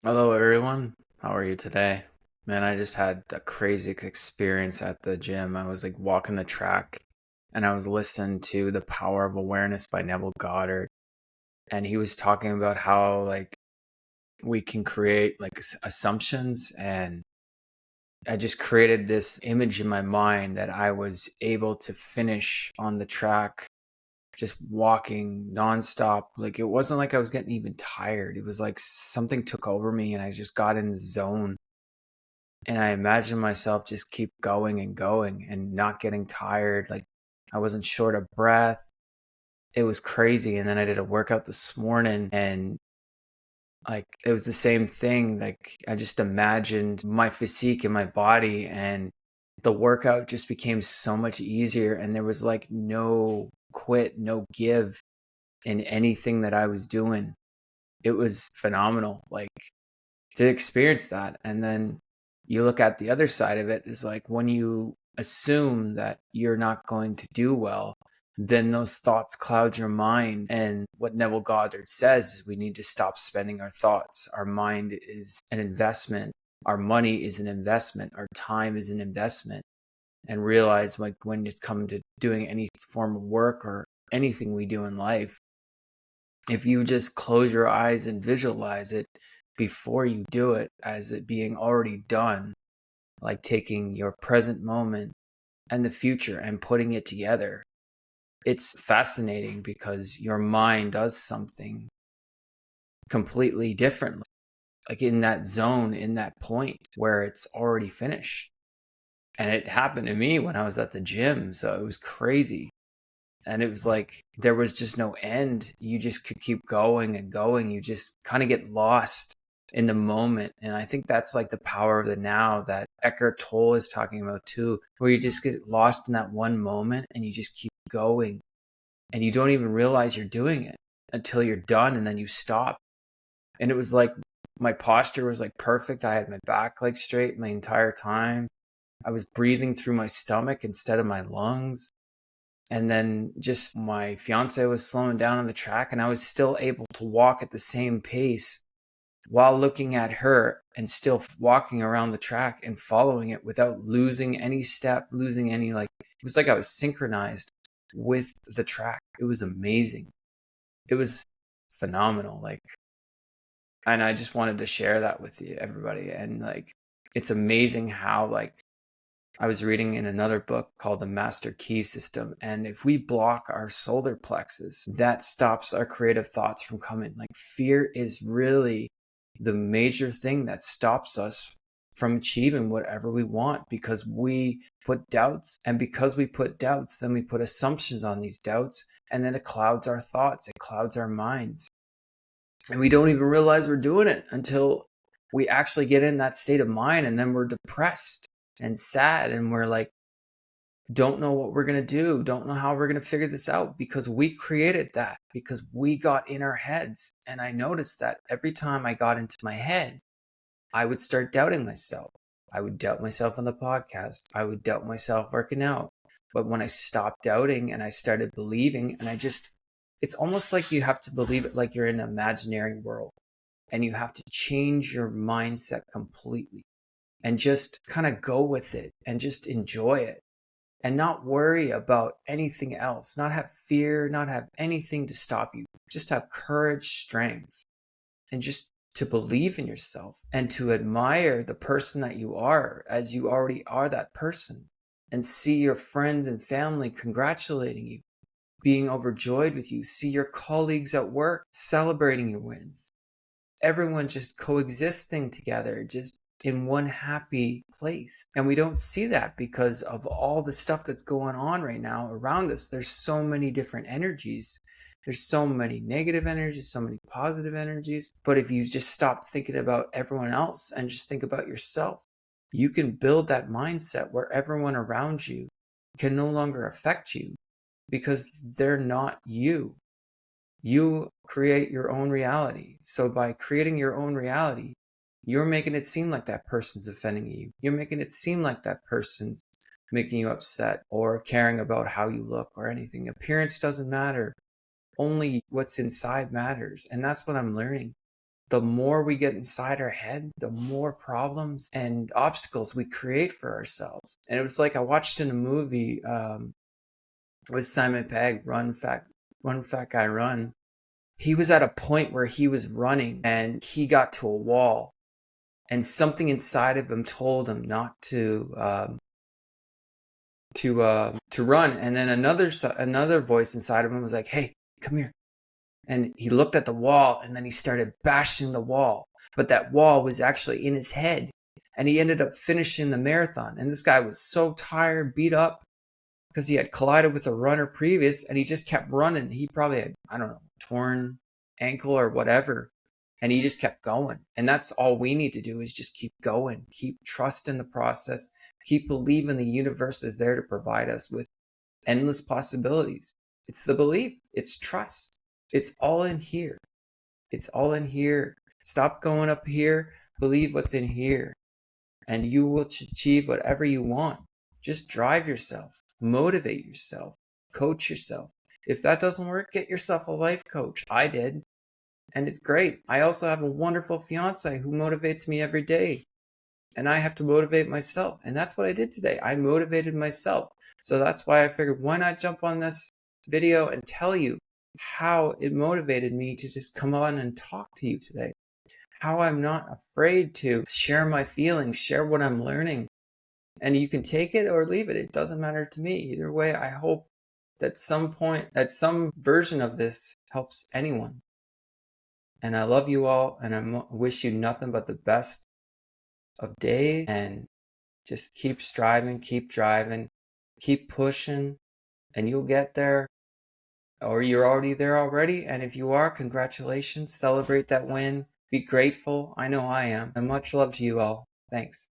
Hello, everyone. How are you today? Man, I just had a crazy experience at the gym. I was like walking the track and I was listening to The Power of Awareness by Neville Goddard. And he was talking about how we can create assumptions. And I just created this image in my mind that I was able to finish on the track just walking nonstop. Like it wasn't like I was getting even tired. It was like something took over me and I just got in the zone. And I imagined myself just keep going and going and not getting tired. Like I wasn't short of breath. It was crazy. And then I did a workout this morning and like it was the same thing. Like I just imagined my physique and my body, and the workout just became so much easier. And there was like no quit, no give in anything that I was doing. It was phenomenal. Like to experience that. And then you look at the other side of it is like when you assume that you're not going to do well, then those thoughts cloud your mind. And what Neville Goddard says is we need to stop spending our thoughts. Our mind is an investment. Our money is an investment. Our time is an investment. And realize like when it's come to doing any form of work or anything we do in life, if you just close your eyes and visualize it before you do it as it being already done, like taking your present moment and the future and putting it together, it's fascinating because your mind does something completely differently, like in that zone, in that point where it's already finished. And it happened to me when I was at the gym. So it was crazy. And it was like there was just no end. You just could keep going and going. You just kind of get lost in the moment. And I think that's like the power of the now that Eckhart Tolle is talking about too, where you just get lost in that one moment and you just keep going and you don't even realize you're doing it until you're done and then you stop. And it was like my posture was like perfect. I had my back like straight my entire time. I was breathing through my stomach instead of my lungs. And then just my fiance was slowing down on the track, and I was still able to walk at the same pace while looking at her and still walking around the track and following it without losing any step, losing any it was like I was synchronized with the track. It was amazing. It was phenomenal. And I just wanted to share that with you, everybody. And it's amazing how I was reading in another book called The Master Key System. And if we block our solar plexus, that stops our creative thoughts from coming. Like fear is really the major thing that stops us from achieving whatever we want because we put doubts. And because we put doubts, then we put assumptions on these doubts. And then it clouds our thoughts, it clouds our minds. And we don't even realize we're doing it until we actually get in that state of mind, and then we're depressed and sad, and we're like don't know what we're going to do, don't know how we're going to figure this out because we created that, because we got in our heads. And I noticed that every time I got into my head, I would start doubting myself. I would doubt myself on the podcast, I would doubt myself working out. But when I stopped doubting and I started believing, and it's almost like you have to believe it like you're in an imaginary world, and you have to change your mindset completely and just kind of go with it and just enjoy it and not worry about anything else, not have fear, not have anything to stop you. Just have courage, strength, and just to believe in yourself and to admire the person that you are as you already are that person, and see your friends and family congratulating you, being overjoyed with you, see your colleagues at work celebrating your wins, everyone just coexisting together, just in one happy place. And we don't see that because of all the stuff that's going on right now around us. There's so many different energies. There's so many negative energies, so many positive energies. But if you just stop thinking about everyone else and just think about yourself, you can build that mindset where everyone around you can no longer affect you because they're not you. You create your own reality. So by creating your own reality, you're making it seem like that person's offending you. You're making it seem like that person's making you upset or caring about how you look or anything. Appearance doesn't matter. Only what's inside matters. And that's what I'm learning. the more we get inside our head, the more problems and obstacles we create for ourselves. And it was like I watched in a movie with Simon Pegg, Run Fat Guy Run. He was at a point where he was running and he got to a wall, and something inside of him told him not to run. And then another voice inside of him was like, "Hey, come here." And he looked at the wall, and then he started bashing the wall. But that wall was actually in his head, and he ended up finishing the marathon. And this guy was so tired, beat up, because he had collided with a runner previous, and he just kept running. He probably had, I don't know, torn ankle or whatever, and he just kept going. And that's all we need to do, is just keep going, keep trusting the process, keep believing the universe is there to provide us with endless possibilities. It's the belief, it's trust. It's all in here. It's all in here. Stop going up here, believe what's in here, and you will achieve whatever you want. Just drive yourself, motivate yourself, coach yourself. If that doesn't work, get yourself a life coach. I did, and it's great. I also have a wonderful fiance who motivates me every day, and I have to motivate myself. And that's what I did today. I motivated myself. So that's why I figured, why not jump on this video and tell you how it motivated me to just come on and talk to you today. How I'm not afraid to share my feelings, share what I'm learning. And you can take it or leave it. It doesn't matter to me. Either way, I hope that some version of this helps anyone. And I love you all, and I wish you nothing but the best of day, and just keep striving, keep driving, keep pushing, and you'll get there. Or you're already there already. And if you are, congratulations. Celebrate that win. Be grateful. I know I am. And much love to you all. Thanks.